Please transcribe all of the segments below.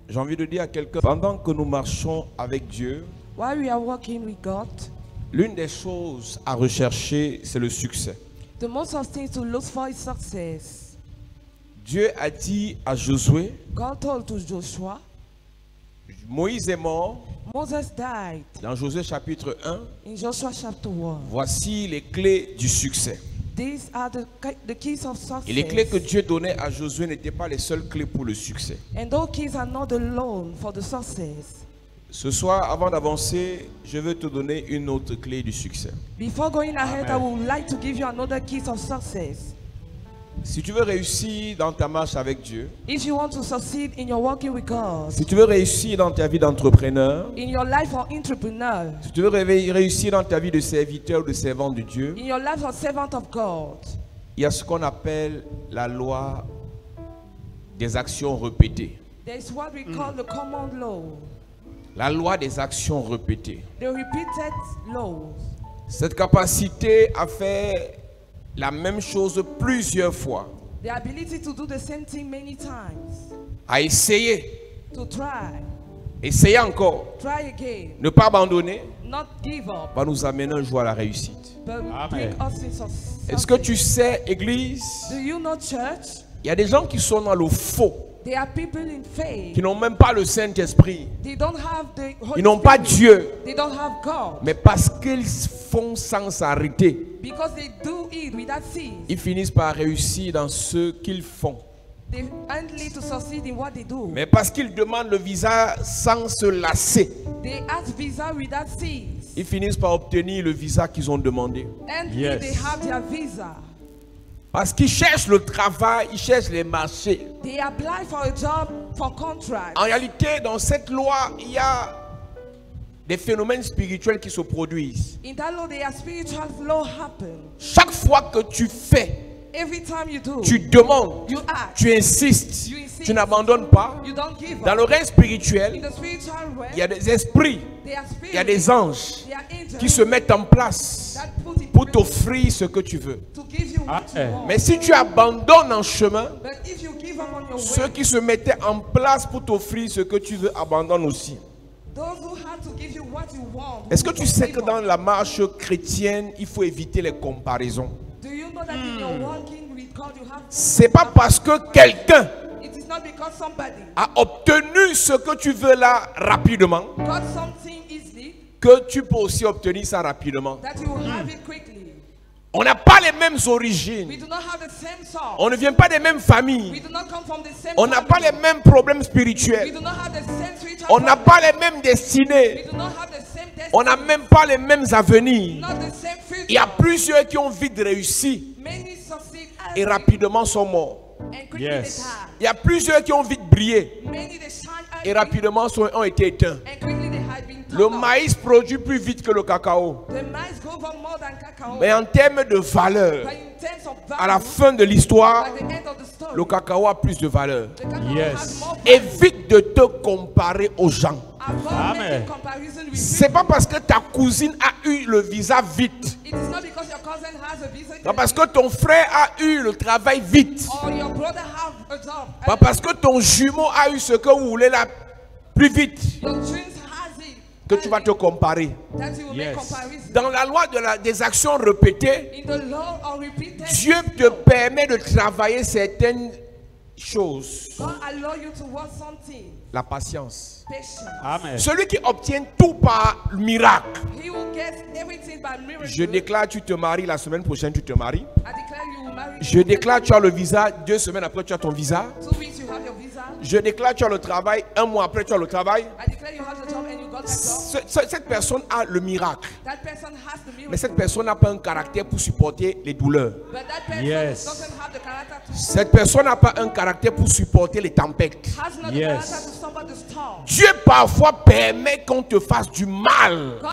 J'ai envie de dire à quelqu'un, pendant que nous marchons avec Dieu, while we are walking with God, l'une des choses à rechercher, c'est le succès. the most of things to look for is success. Dieu a dit à Josué, God told to Joshua, Moïse est mort, Moses died. dans Josué chapitre 1, In Joshua chapter 1, voici les clés du succès. these are the keys of Et les clés que success. Dieu donnait à Josué n'étaient pas les seules clés pour le succès. And those keys are not alone for the success. Ce soir, avant d'avancer, je veux te donner une autre clé du succès. Before going ahead, I would like to give you another keys of success. Si tu veux réussir dans ta marche avec Dieu, If you want to succeed in your walking with God, si tu veux réussir dans ta vie d'entrepreneur, in your life of entrepreneur, si tu veux réussir dans ta vie de serviteur ou de servant de Dieu, in your life of servant of God, il y a ce qu'on appelle la loi des actions répétées. there is what we call the common law, La loi des actions répétées. the repeated laws. Cette capacité à faire la même chose plusieurs fois, The ability to do the same thing many times, à essayer, to essayer encore, try again, ne pas abandonner, not give up, va nous amener un jour à la réussite. but bring us in success. Est-ce que tu sais, Église, Do you know, church? il y a des gens qui sont dans le faux, There are people in faith. qui n'ont même pas le Saint-Esprit, They don't have the Holy ils n'ont pas Spirit. Dieu, They don't have God. mais parce qu'ils font sans s'arrêter, Because they do it without cease. ils finissent par réussir dans ce qu'ils font. They only to succeed in what they do. Mais parce qu'ils demandent le visa sans se lasser, They ask visa without cease. ils finissent par obtenir le visa qu'ils ont demandé. And Yes. they have their visa. Parce qu'ils cherchent le travail, ils cherchent les marchés. They apply for a job for contract. En réalité, dans cette loi, il y a des phénomènes spirituels qui se produisent. In that law, there are spiritual law happen. Chaque fois que tu fais, Every time you do, tu demandes, you act, tu insistes, You insist. tu n'abandonnes pas. you don't give Dans up. le règne In spirituel, the spiritual realm, il y a des esprits, there are il y a des spirits, anges there are angels qui se mettent en place that put in pour place t'offrir ce que tu veux. to give you what you want. Mais si tu abandonnes en chemin, But if you give up on your ceux way, qui se mettaient en place pour t'offrir ce que tu veux abandonnent aussi. those who have to give you what you want. Est-ce que tu sais que give dans up. la marche chrétienne, il faut éviter les comparaisons? Do you know that in your walking with God, you have to C'est pas parce que quelqu'un It is not because somebody a obtenu ce que tu veux là rapidement got something easily que tu peux aussi obtenir ça rapidement. that you will have it quickly. On n'a pas les mêmes We origines. do not have the same soul. On ne vient pas des mêmes We familles. do not come from the same On n'a family. pas les mêmes problèmes We spirituels. do not have the same spiritual On n'a problems. pas les mêmes We destinées. do not have the same destiny. On n'a même pas les mêmes avenirs. Not the same future. Il y a plusieurs qui ont vite réussi Many succeed et early rapidement sont morts. and quickly Yes. they die. Il y a plusieurs qui ont vite brillé Many they shine et early rapidement ont été éteints. and quickly they have been Le turned off. maïs produit plus vite que le cacao. The mice go for more than cacao. Mais en termes de valeur, But in terms of à la value, fin de l'histoire, at the end of the story, le cacao a plus de valeur. the cacao Yes. has more value. Évite de te comparer aux gens. Avoid Amen. making comparison with C'est people. pas parce que ta cousine a eu le visa vite. It is not because your cousin has a visa Pas parce que ton frère a eu le travail vite. or your brother have a job. Pas parce que ton jumeau a eu ce que vous voulez là plus vite Your twins has it. que tu vas te comparer. That you will Yes. make comparison. Dans la loi des actions répétées, In the law of repeated, Dieu te permet de travailler certaines choses. God allow you to work something. La patience. Patience. Amen. Celui qui obtient tout par miracle. He will get everything by miracle. Je déclare, tu te maries, la semaine prochaine, tu te maries. I declare you will marry. Je déclare, tu as le visa, 2 semaines après, tu as ton visa. 2 weeks you have your visa. Je déclare, tu as le travail, 1 mois après, tu as le travail. I declare you have the job and you got that job. Cette personne a le miracle. That person has the miracle. Mais cette personne n'a pas un caractère pour supporter les douleurs. But that person Yes. doesn't have the character to Cette personne n'a pas un caractère pour supporter les tempêtes. has not Yes. the character to stop the storm. Dieu parfois permet qu'on te fasse du mal, God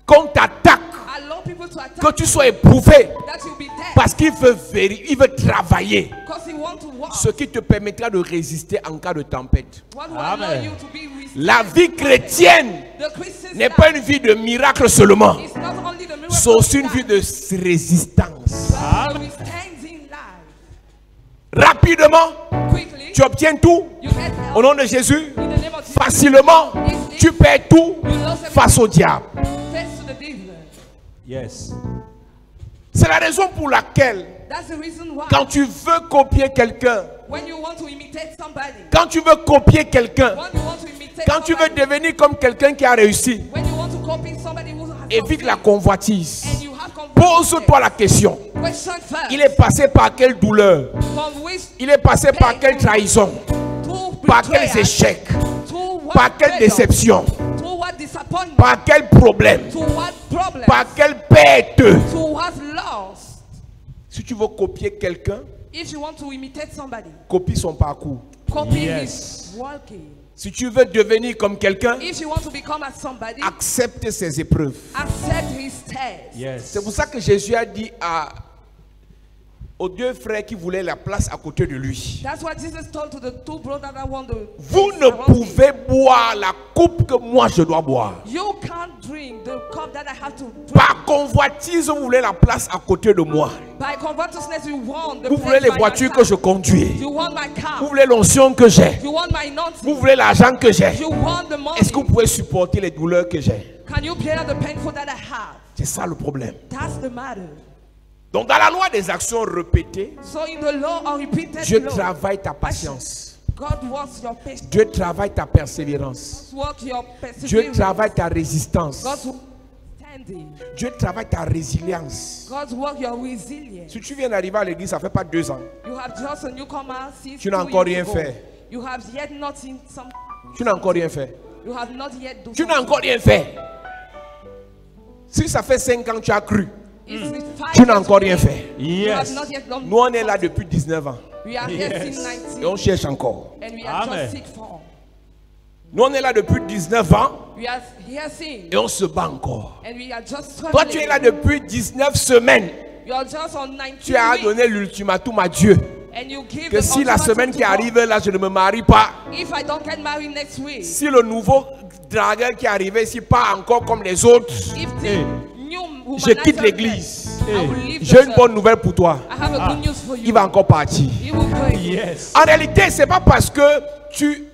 qu'on t'attaque, allow people to attack que tu sois éprouvé, that you'll be dead. parce qu'il veut, il veut travailler, Because he want to walk. ce qui te permettra de résister en cas de tempête. What will Amen. allow you to be resilient. La vie chrétienne The Christian n'est pas une vie de miracle seulement, It's not only the miracle c'est aussi une of vie life, de résistance. but we stand in life. Rapidement, Quickly, Tu obtiens tout You get help au nom de Jésus. in the name of Jesus. Facilement, tu perds tout face au diable. Face to the devil. Yes. C'est la raison pour laquelle, That's the reason why quand tu veux copier quelqu'un, when you want to imitate somebody, quand tu veux copier quelqu'un, when you want to imitate quand tu veux somebody, devenir comme quelqu'un qui a réussi, when you want to copy somebody who has évite la succeeded, convoitise. and you have confidence, Pose-toi la question. question first, Il est passé par quelle douleur? from which Il est passé par quelle trahison? to Par quels betrayal, échecs? to what Par quelle failure, déception? to what disappointment, Par quel problème? to what problem, Par quelle perte? to what loss. Si tu veux copier quelqu'un, If you want to imitate somebody, copie son parcours. copy Yes. his walking. Si tu veux devenir comme quelqu'un, If you want to become as somebody, accepte ses épreuves. accept his test. Yes. C'est pour ça que Jésus a dit aux deux frères qui voulaient la place à côté de lui: That's what Jesus told to the two brothers that want the vous place ne around him. pouvez boire la coupe que moi je dois boire. You can't drink the cup that I have to drink. Par convoitise, vous voulez la place à côté de moi. By covetousness, you want the Vous place voulez les by my voitures side. que je conduis. You want my car. Vous voulez l'onction que j'ai. You want my anointing. Vous voulez l'argent que j'ai. You want the money. Est-ce que vous pouvez supporter les douleurs que j'ai? Can you bear the painful that I have? C'est ça le problème. That's the matter. Donc dans la loi des actions répétées, So in the law or repeated Dieu law, travaille ta patience. God works your patience. Dieu travaille ta persévérance. Work your Dieu perseverance. travaille ta résistance. God's standing. Dieu travaille ta résilience. God's work your resilience. Si tu viens d'arriver à l'église, ça ne fait pas 2 ans. You have just a newcomer since Tu n'as 2 encore years rien ago. fait. You have yet not seen some. Tu n'as encore rien fait. You have not yet done. Tu n'as encore rien fait. Si ça fait 5 ans que tu as cru, tu n'as encore rien fait. You have Yes. not yet done. Nous, on est là depuis 19 ans. We are here Yes. since Et 19 on cherche encore. and we are Amen. just sick for. Nous, on est là depuis 19 ans We are here since et on se bat encore. and we are just struggling. Toi, tu es là depuis 19 semaines. You are just on 19 Tu as weeks donné l'ultimatum à Dieu and you give que the si la ultimatum semaine to qui God. arrive là, je ne me marie pas. If I don't get married next week, Si le nouveau dragueur qui est arrivé ici pas encore comme les autres, if the Hey. new je quitte womanizer l'église. I will leave the J'ai une church. bonne nouvelle pour toi. I have a good news for you. Il va encore partir. He will pray. Yes. En réalité, c'est pas parce que tu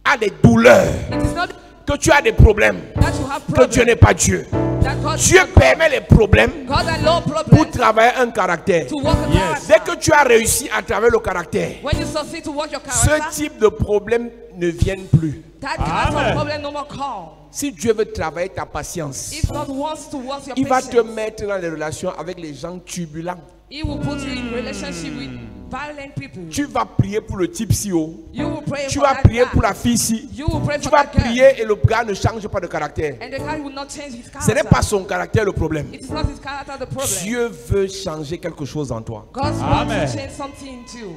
as des douleurs, It is not que tu as des problèmes, that you have que Dieu n'est problems. pas Dieu. That God, Dieu permet les problèmes God allows pour problems travailler un caractère. to work a Yes. Dès character. que tu as réussi à travailler le caractère, When you succeed to work your ce character, type de problème ne viennent plus. that kind Amen. of problem no more come. Si Dieu veut travailler ta patience, If God wants to work your il va te patience, mettre dans les relations avec les gens turbulents. He will put you in relationship with violent people. Tu vas prier pour le type si haut. You will pray Tu for vas that prier guy. pour la fille ci. You will pray Tu for vas that girl. prier et le gars ne change pas de caractère. And the guy will not change his Ce n'est character. pas son caractère le problème. It is not his character the problem. Dieu veut changer quelque chose en toi. God wants Amen. to change something in you.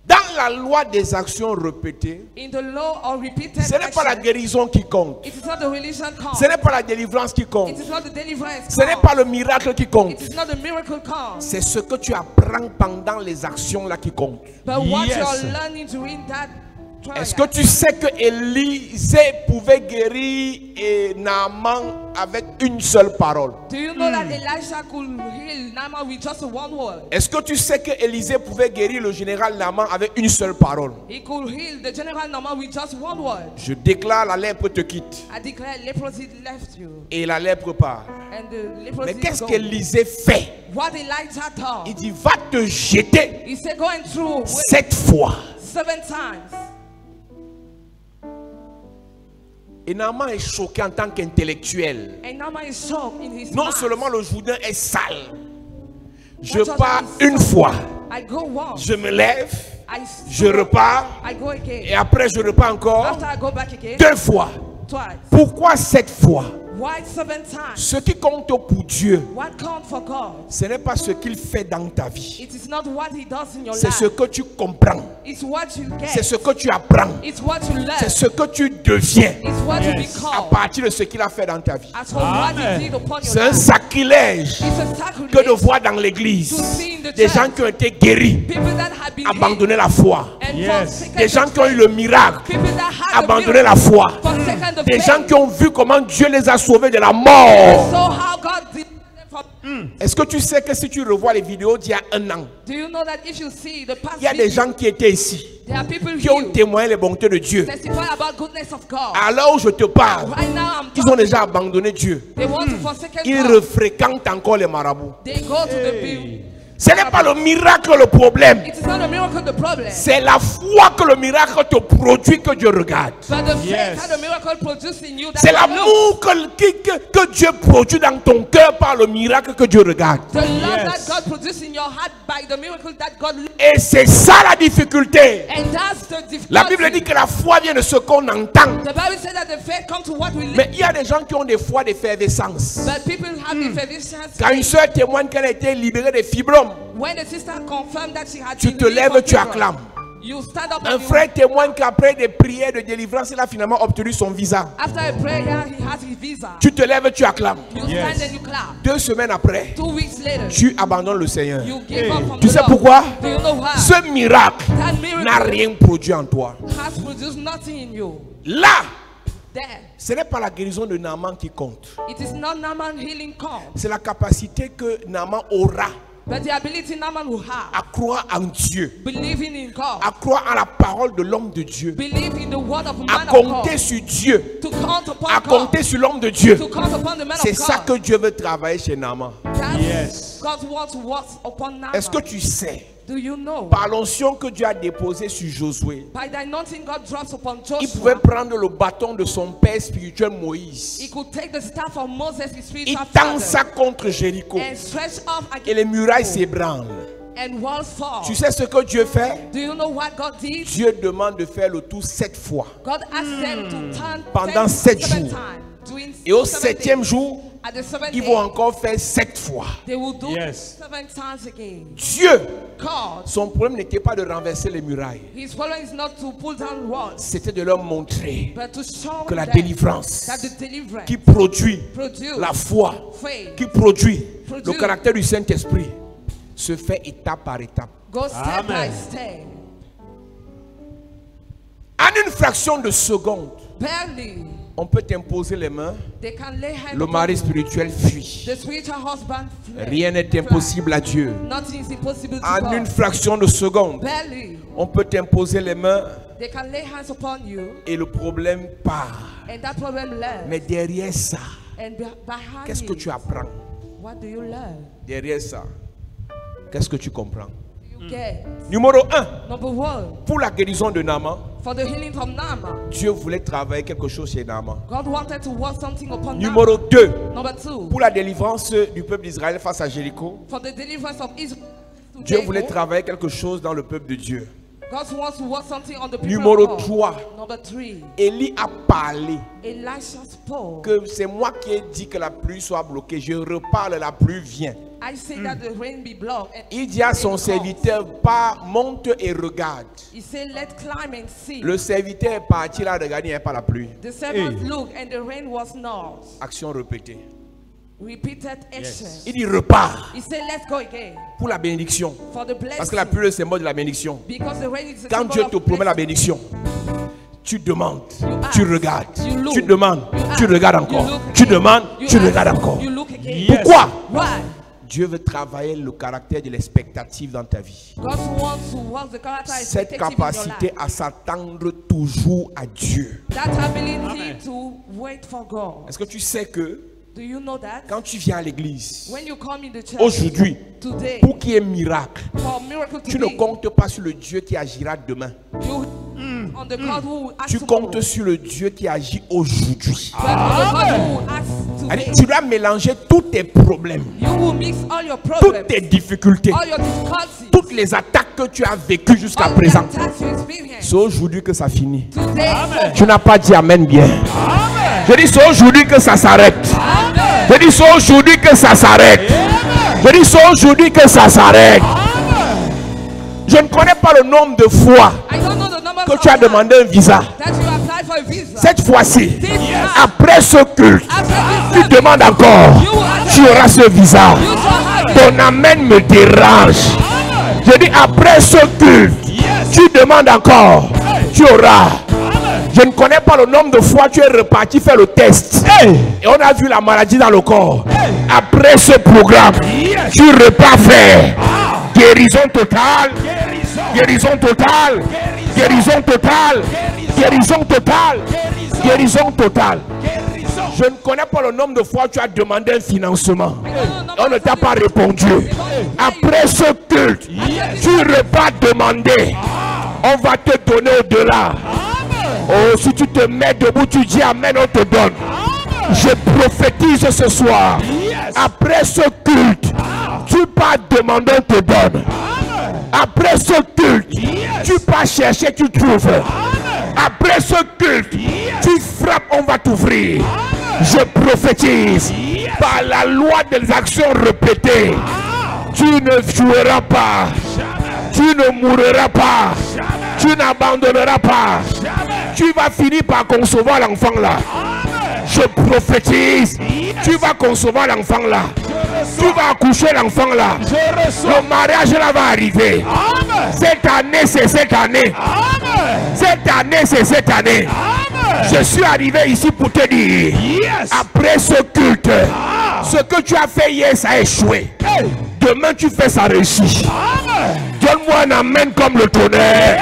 Dans la loi des actions répétées, In the law or repeated ce n'est pas la action, guérison qui compte. it is not the religion count. Ce n'est pas la délivrance qui compte. It is not the deliverance Ce n'est count. pas le miracle qui compte. It is not the miracle count. C'est ce que tu apprends pendant les actions là qui compte. But what Yes. you are learning during that trial. Est-ce que tu sais que Élisée pouvait guérir Naaman avec une seule parole? Do you know that Elisha could heal Naaman with just one word? Est-ce que tu sais que Élisée pouvait guérir le général Naaman avec une seule parole? He could heal the general Naaman with just one word. Je déclare, la lèpre te quitte I declare leprosy left you. et la lèpre part. And the Mais leprosy qu'est-ce go. qu'Élisée fait? What Elijah told. Il dit, va te jeter He said, go and through 7 fois. 7 times. Et Naaman est choqué en tant qu'intellectuel. And Naaman is shocked in his Non mind. seulement le Jourdain est sale. Je Not just pars that une he's fois. I go once. Je me lève. I Je repars. I go again. Et après je repars encore. After I go back again. 2 fois. Twice. Pourquoi 7 fois? Why 7 times? Ce qui compte pour Dieu, What count for God? ce n'est pas ce qu'il fait dans ta vie. It is not what he does in your C'est life. ce que tu comprends. It's what you C'est get. ce que tu apprends. It's what you learn. C'est ce que tu deviens It's what you Yes. à become. partir de ce qu'il a fait dans ta vie. As for what Amen. he did upon your C'est un life. sacrilège It's a sacrilege que de voir dans l'église to see in the des church gens qui ont été guéris, people that have been abandonné la foi. healed and Yes. forsaken Des gens the qui ont eu faith. le miracle, People that had the abandonné miracle, la foi. forsaken the Des faith. gens qui ont vu comment Dieu les a sauvés de la mort. So how God did them from Est-ce que tu sais que si tu revois les vidéos d'il y a un an, Do you know that if you see the past il y a des video, gens qui étaient ici, there are people qui ont here témoigné les bontés de Dieu. testify about goodness of God. À l'heure où je te parle, Right now I'm ils ont talking. déjà abandonné Dieu. They want to forsake Ils God. refréquentent encore les marabouts. They go to the view. Ce n'est pas le miracle le problème. It is not a miracle the problem, C'est la foi que le miracle te produit que Dieu regarde. but the faith that the miracle produces in you. C'est That look. l'amour que Dieu produit dans ton cœur par le miracle que Dieu regarde. The love that God produces in your heart by the miracle that God looks. Et c'est ça la difficulté. And that's the difficulty. La Bible dit que la foi vient de ce qu'on entend. The Bible says that the faith comes to what we live. Mais il y a des gens qui ont des foi d'effervescence. But people have effervescence. Quand une soeur témoigne qu'elle a été libérée des fibromes, When the sister confirmed that she had tu been te released lèves, from tu prison, acclames. you stand up Un and you, frère témoigne qu'après des prières de délivrance, il a finalement obtenu son visa. after a prayer, he has his visa. Tu te lèves, tu acclames. You stand and you clap. 2 semaines après, 2 weeks later, tu abandonnes le Seigneur. you give up from Tu the sais Lord. pourquoi? Do you know why? Ce miracle That n'a miracle rien produit en toi. has produced nothing in you. Là, There, ce n'est pas la guérison de Naaman qui compte. it is not Naaman healing come, C'est la capacité que Naaman aura but the ability Naaman will have, à croire en Dieu, believing in God, à croire en la parole de l'homme de Dieu, believe in the word of a à man of compter God, sur Dieu, to count upon à God, compter sur l'homme de Dieu. to count upon the man C'est of ça God. que Dieu veut travailler chez Naaman. That's God wants to work upon Naaman. Est-ce que tu sais, Do you know? par l'onction que Dieu a déposée sur Josué, By the anointing God drops upon il pouvait Joshua, prendre le bâton de son père spirituel he Moïse. could take the staff of Moses, his Il spiritual tend father, ça contre Jéricho and stretch off et les against murailles Jericho, s'ébranlent. and walls fall. Tu sais ce que Dieu fait? Do you know what God did? Dieu demande de faire le tour 7 fois. God asked them to turn Pendant 7 7 jours. times, doing Et au 7 7e days. jour, At the 7th ils day, vont encore faire 7 fois. they will do Yes. 7 times again. Dieu, God, son problème n'était pas de renverser les murailles. his problem is not to pull down walls, C'était de leur montrer but to show que la them délivrance that the deliverance qui produit produce la foi, faith, qui produit le Produit. caractère du Saint-Esprit, se fait étape par étape. go step by Amen. step. En une fraction de seconde, Barely, on peut t'imposer les mains, they can lay hands le upon mari you. spirituel fuit. The spiritual husband fled. Rien n'est impossible à Dieu. Nothing is impossible to En une God. fraction de seconde, Barely, on peut t'imposer les mains they can lay hands upon you, et le problème part. and that problem left. Mais derrière ça, And behind qu'est-ce que it, tu apprends? what do you learn? Derrière ça, qu'est-ce que tu comprends? You get Numéro 1, number one, pour la guérison de Naaman, for the healing from Naaman. Dieu voulait travailler quelque chose chez Naaman. God wanted to work something upon Numéro Naaman. 2, Number two, pour la délivrance du peuple d'Israël face à Jéricho, for the deliverance of Israel. to Dieu Jacob. voulait travailler quelque chose dans le peuple de Dieu. God wants to work something on the people Numéro of God. 3, Number three, Élie a parlé Elisha spoke. que c'est moi qui ai dit que la pluie soit bloquée. Je reparle, la pluie vient. I say that the rain be blocked. And Il dit à son rain comes. serviteur, monte et regarde. He said, let climb and see. Le serviteur est parti là, regarder, il n'y a pas la pluie. The servant looked and the rain was not. Action répétée. Repeated action. Il dit repars He said, let's go again pour la bénédiction. for the blessing. Parce que la pluie est le symbole de la bénédiction. Because the rain is a Quand symbol Dieu of te promet la blessing. bénédiction, tu demandes, ask, tu regardes, you look, tu demandes, you tu ask, regardes you encore, look tu again, demandes, you tu ask, regardes encore. You look again. Yes. Pourquoi? Why? Dieu veut travailler le caractère de l'expectative dans ta vie. God wants to work the character Cette expectative in your capacité life. à s'attendre toujours à Dieu. That ability to wait for God. Est-ce que tu sais que Do you know that? quand tu viens à l'église, When you come in the church aujourd'hui, today, pour qu'il y ait miracle, for miracle to tu ne be, comptes pas sur le Dieu qui agira demain. you on the God who will act Tu tomorrow, comptes sur le Dieu qui agit aujourd'hui. but on the God who will act Allez, today. tu dois mélanger tous tes problèmes, You will mix all your toutes problems, tes difficultés, all your difficulties, toutes les attaques que tu as vécues jusqu'à all the présent. attacks you experience. C'est aujourd'hui que ça finit. Today, Tu n'as pas dit Amen bien. Je dis c'est aujourd'hui que ça s'arrête. Je dis c'est aujourd'hui que ça s'arrête. Je dis c'est aujourd'hui que ça s'arrête. Je ne connais pas le nombre de fois I don't know the number que tu as demandé un visa. that you apply for a visa. Cette fois-ci, This time, après ce culte, after tu this demandes encore. you will ask Tu auras ce visa. you shall have it. Ton amen me dérange. Je dis après ce culte, tu demandes encore. Tu auras. Je ne connais pas le nombre de fois tu es reparti faire le test. Et on a vu la maladie dans le corps. Après ce programme, tu repars faire guérison totale. Guérison totale. Guérison totale. Guérison totale. Guérison totale. Je ne connais pas le nombre de fois tu as demandé un financement. On ne t'a pas répondu. Après ce culte, tu repars demander. On va te donner au-delà. Oh, si tu te mets debout, tu dis Amen, on te donne. Je prophétise ce soir. Après ce culte, tu pars demander, on te donne. Après ce culte, tu pars chercher, tu trouves. Après ce culte, tu frappes, on va t'ouvrir. Je prophétise par la loi des actions répétées. Tu ne joueras pas. Tu ne mourras pas. Tu n'abandonneras pas. Tu vas finir par concevoir l'enfant là. Je prophétise. Tu vas concevoir l'enfant là. Tu vas accoucher l'enfant là. Le mariage là va arriver. Cette année, c'est cette année. Cette année, c'est cette année. Je suis arrivé ici pour te dire, après ce culte, ce que tu as fait hier, ça a échoué. Demain, tu fais ça réussit. Donne-moi un amen comme le tonnerre.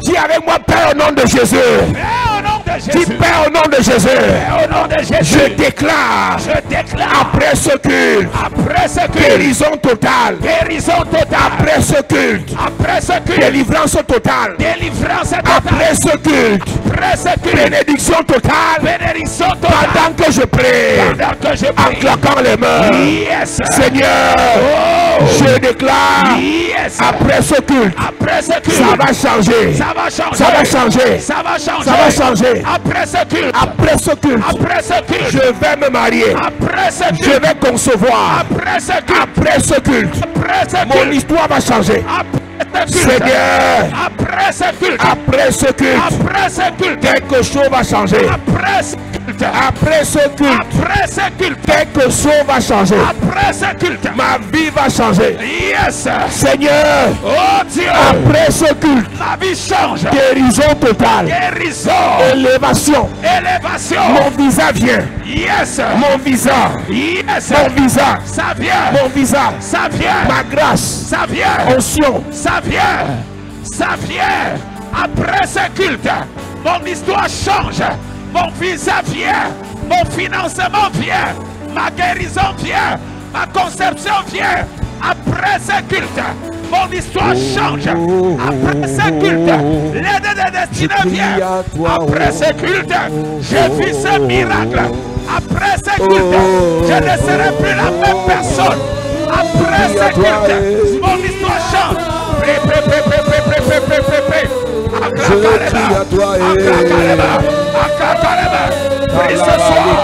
Dis avec moi, Père, au nom de Jésus. Dis Père, au nom de Jésus. Je déclare, après ce culte, guérison totale. Après ce culte, délivrance totale. Après ce culte, bénédiction totale. Pendant que je prie, en claquant les mains, Seigneur, je déclare, après ce culte, ça va changer. Ça va changer. Après ce culte, je vais me marier. Je vais concevoir. Après ce culte, mon histoire va changer. Seigneur, après ce culte, quelque chose va changer. Après ce culte, quelque chose va changer. Ma vie va changer. Seigneur, après ce culte, ma vie change. Guérison totale. Élévation. Mon visa vient. Mon visa. Mon visa. Ça vient. Mon visa. Ça vient. Ma grâce. Ça vient. Onction. Ça vient. Ça vient. Après ce culte, mon histoire change. Mon visa vient. Mon financement vient. Ma guérison vient. Ma conception vient. Après ce culte, mon histoire change. Après ce culte, l'aide des destinées vient. Après ce culte, je vis ce miracle. Après ce culte, je ne serai plus la même personne. Après ce culte, mon histoire change. Prie ce soir.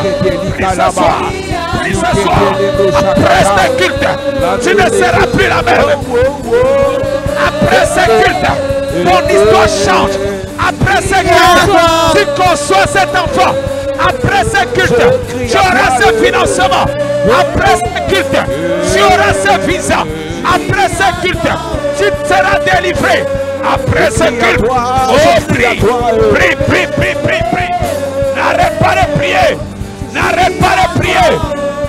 Prie ce soir. Prie ce soir. Après ce culte, tu ne seras plus la même. Après ce culte, mon histoire change. Après ce culte, tu conçois cet enfant. Après ce culte, tu auras ce financement. Après ce culte, tu auras ce visa. Après ce culte, tu seras délivré. Après ce culte, oh prie, prie, prie, prie, prie, prie. N'arrête pas de prier. N'arrête pas de prier.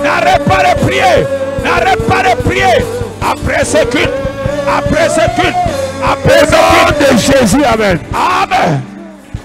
N'arrête pas de prier. N'arrête pas de prier. Après ce culte, après ce culte, après ce culte de Jésus, amen. Amen.